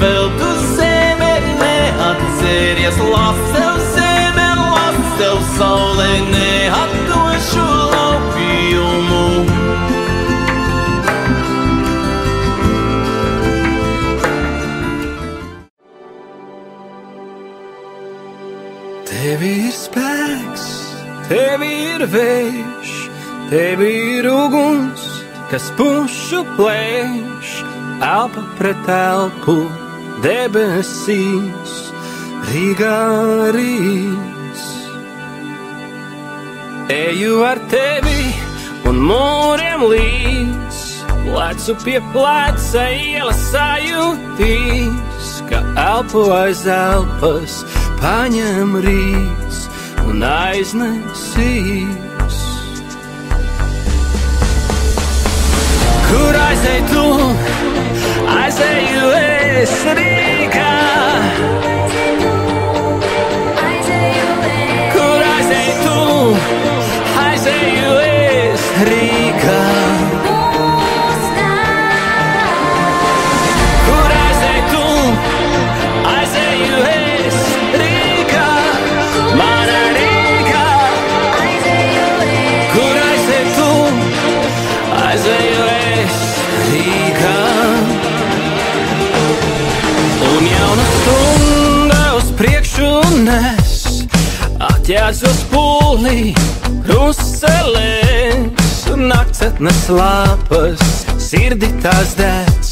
vēl tu zeme neatceries, lasev zeme, lasev saulē neatdošu laupījumu. Tevi ir spēks, tevi ir vējš, tevi ir uguns, kas pušu plēš, elpa pret elpu debesīs, Rīgā rīts. Eju ar tevi un mūriem līdz, plecu pie pleca ielas sajūtīs, ka elpu aiz elpas paņem rīts un aiznesīs. Kur aizej tu, aizēju es Rīgā. Kur aizej tu, aizēju es Rīgā. Kur aizej tu, aizēju es Rīgā. Mana Rīgā. Kur aizej tu, aizēju es Rīgā. Un jauna stunda uz priekšu nes, atjēdzos pūlī Bruselēs, un naktsatnes lapas sirdi tās dēc.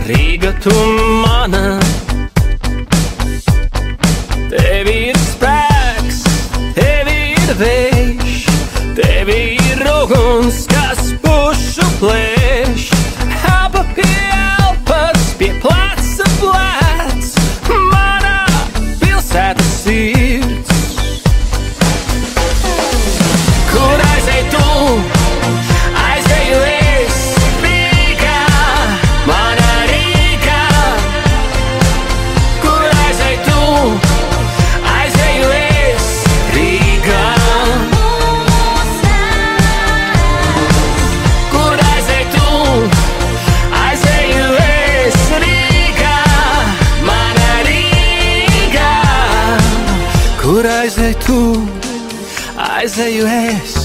Rīga, tu mana. Tevi ir spēks, tevi ir vējš, tevi ir uguns, kas pušu plēš, elpa pie elpas, pie pleca plec, mana pilsētas sirds. Kur aizej tu, aizēju es Rīgā, mana Rīgā. Kur aizej tu, aizēju es Rīgā. Kur aizej tu, aizēju es Rīgā, mana Rīgā. Kur aizej tu, aizēju es